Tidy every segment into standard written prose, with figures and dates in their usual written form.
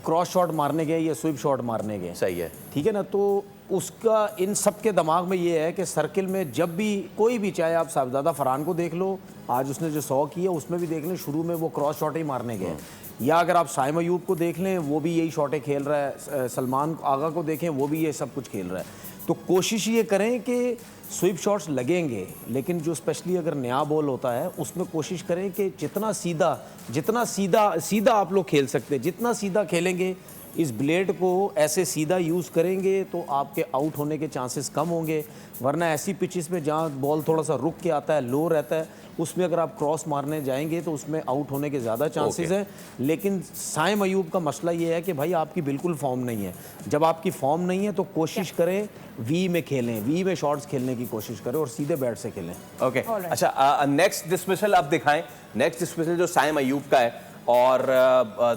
Cross shot मारने गए या स्विप शॉट मारने गए, सही है, ठीक है ना, तो उसका इन सब के दिमाग में ये है कि सर्किल में जब भी कोई भी, चाहे आप साहबजादा फरहान को देख लो, आज उसने जो 100 किया उसमें भी देख लें, शुरू में वो क्रॉस शॉट ही मारने गए, या अगर आप साइम अयूब को देख लें वो भी यही शॉटें खेल रहा है, सलमान आगा को देखें वो भी ये सब कुछ खेल रहा है। तो कोशिश ये करें कि स्विप शॉट्स लगेंगे, लेकिन जो स्पेशली अगर नया बॉल होता है उसमें कोशिश करें कि जितना सीधा आप लोग खेल सकते हैं, जितना सीधा खेलेंगे, इस ब्लेड को ऐसे सीधा यूज़ करेंगे तो आपके आउट होने के चांसेस कम होंगे। वरना ऐसी पिचेस में जहाँ बॉल थोड़ा सा रुक के आता है, लो रहता है, उसमें अगर आप क्रॉस मारने जाएंगे तो उसमें आउट होने के ज़्यादा चांसेस हैं। लेकिन साइम अयूब का मसला ये है कि भाई आपकी बिल्कुल फॉर्म नहीं है। जब आपकी फॉर्म नहीं है तो कोशिश करें वी में खेलें, वी में शॉट्स खेलने की कोशिश करें और सीधे बैट से खेलें। ओके, अच्छा, नेक्स्ट डिसमिसल आप दिखाएं। नेक्स्ट डिसमिसल जो साइम अयूब का है और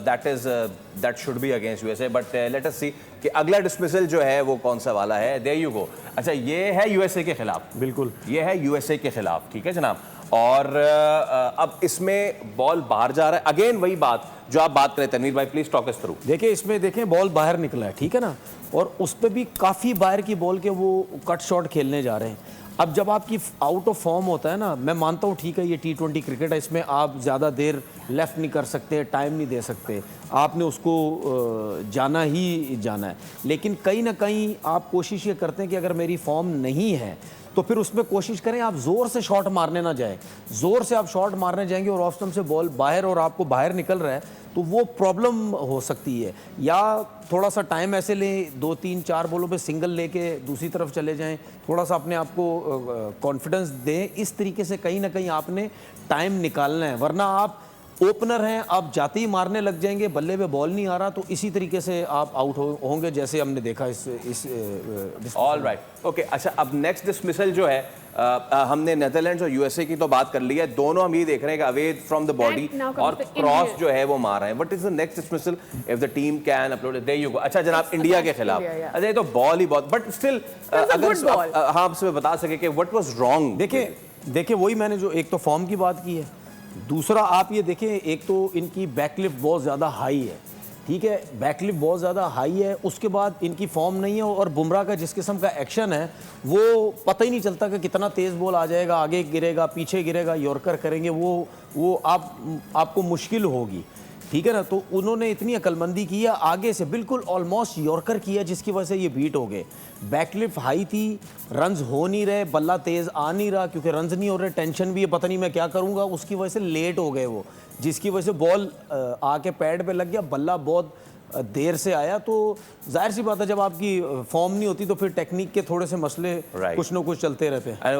that should be against USA, but let us see कि अगला डिसमिसल जो है वो कौन सा वाला है। There you go. अच्छा, ये है यूएसए के खिलाफ, बिल्कुल ये है यूएसए के खिलाफ, ठीक है जनाब। और अब इसमें बॉल बाहर जा रहा है, अगेन वही बात जो आप बात करें, तनवीर भाई प्लीज टॉक अस थ्रू। देखिए इसमें देखें बॉल बाहर निकला है, ठीक है ना, और उस पर भी काफ़ी बाहर की बॉल के वो कट शॉट खेलने जा रहे हैं। अब जब आपकी आउट ऑफ फॉर्म होता है ना, मैं मानता हूँ ठीक है ये T20 क्रिकेट है, इसमें आप ज़्यादा देर लेफ्ट नहीं कर सकते, टाइम नहीं दे सकते, आपने उसको जाना ही जाना है। लेकिन कहीं ना कहीं आप कोशिश ये करते हैं कि अगर मेरी फॉर्म नहीं है तो फिर उसमें कोशिश करें आप ज़ोर से शॉट मारने ना जाएं। ज़ोर से आप शॉट मारने जाएंगे और ऑफ स्टंप से बॉल बाहर और आपको बाहर निकल रहा है तो वो प्रॉब्लम हो सकती है। या थोड़ा सा टाइम ऐसे लें, 2 3 4 बॉलों पे सिंगल लेके दूसरी तरफ चले जाएं, थोड़ा सा अपने आप को कॉन्फिडेंस दें। इस तरीके से कहीं ना कहीं आपने टाइम निकालना है, वरना आप ओपनर हैं, आप जाते ही मारने लग जाएंगे, बल्ले पे बॉल नहीं आ रहा तो इसी तरीके से आप आउट होंगे, जैसे हमने देखा इस ऑल राइट, ओके। अच्छा, अब नेक्स्ट डिसमिसल जो है, हमने नेदरलैंड्स और यूएसए की तो बात कर ली है, दोनों हम ये देख रहे हैं कि अवे फ्रॉम द बॉडी और क्रॉस जो है वो मार रहे हैं। What is the next dismissal if the team can upload, there you go. अच्छा जनाब, इंडिया के खिलाफ, अच्छा ये तो बॉल ही बहुत, बट स्टिल अगर हाँ आपसे बता सके कि व्हाट वाज रॉन्ग। देखिए वही मैंने जो एक तो फॉर्म की बात की है, दूसरा आप ये देखें, एक तो इनकी बैकलिफ्ट बहुत ज़्यादा हाई है, ठीक है, बैकलिफ्ट बहुत ज़्यादा हाई है, उसके बाद इनकी फॉर्म नहीं है और बुमराह का जिस किस्म का एक्शन है वो पता ही नहीं चलता कि कितना तेज़ बॉल आ जाएगा, आगे गिरेगा पीछे गिरेगा, यॉर्कर करेंगे, वो आपको मुश्किल होगी, ठीक है ना। तो उन्होंने इतनी अक्लमंदी की है, आगे से बिल्कुल ऑलमोस्ट यॉर्कर किया जिसकी वजह से ये बीट हो गए। बैकलिफ्ट हाई थी, रन्स हो नहीं रहे, बल्ला तेज़ आ नहीं रहा, क्योंकि रन्स नहीं हो रहे, टेंशन भी है, पता नहीं मैं क्या करूँगा, उसकी वजह से लेट हो गए वो, जिसकी वजह से बॉल आके पैड पे लग गया, बल्ला बहुत देर से आया। तो जाहिर सी बात है जब आपकी फॉर्म नहीं होती तो फिर टेक्निक के थोड़े से मसले कुछ ना कुछ चलते रहते हैं।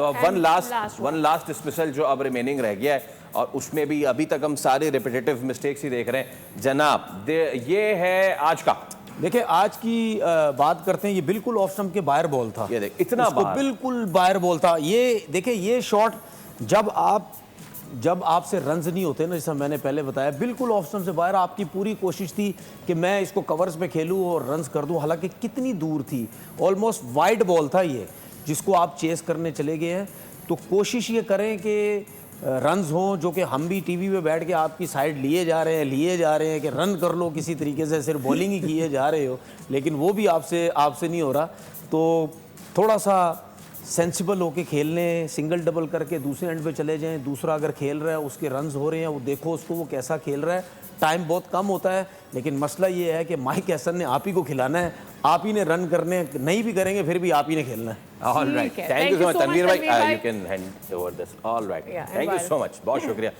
वन लास्ट डिसमिसल जो अब रिमेनिंग रह गया है और उसमें भी अभी तक हम सारे रिपीटेटिव मिस्टेक्स ही देख रहे हैं जनाब, ये है आज का। देखिए आज की बात करते हैं, ये बिल्कुल ऑफ स्टंप के बाहर बॉल था, ये देख इतना बिल्कुल बाहर बॉल था। ये देखिए ये शॉट जब आपसे रन्स नहीं होते ना, जैसा मैंने पहले बताया, बिल्कुल ऑफ स्टंप से बाहर, आपकी पूरी कोशिश थी कि मैं इसको कवर्स पे खेलूं और रन्स कर दूं, हालांकि कितनी दूर थी, ऑलमोस्ट वाइड बॉल था ये, जिसको आप चेस करने चले गए हैं। तो कोशिश ये करें कि रन्स हों, जो कि हम भी टीवी पे बैठ के आपकी साइड लिए जा रहे हैं कि रन कर लो किसी तरीके से, सिर्फ बॉलिंग ही किए जा रहे हो, लेकिन वो भी आपसे नहीं हो रहा। तो थोड़ा सा सेंसिबल होके खेलने, सिंगल डबल करके दूसरे एंड पे चले जाएं, दूसरा अगर खेल रहा है उसके रन्स हो रहे हैं, वो देखो उसको वो कैसा खेल रहा है। टाइम बहुत कम होता है, लेकिन मसला ये है कि माइक हैसन ने आप ही को खिलाना है, आप ही ने रन करने, नहीं भी करेंगे फिर भी आप ही ने खेलना है। All right, thank you so much Tanveer भाई, you can hand over this. All right, thank you so much, बहुत शुक्रिया।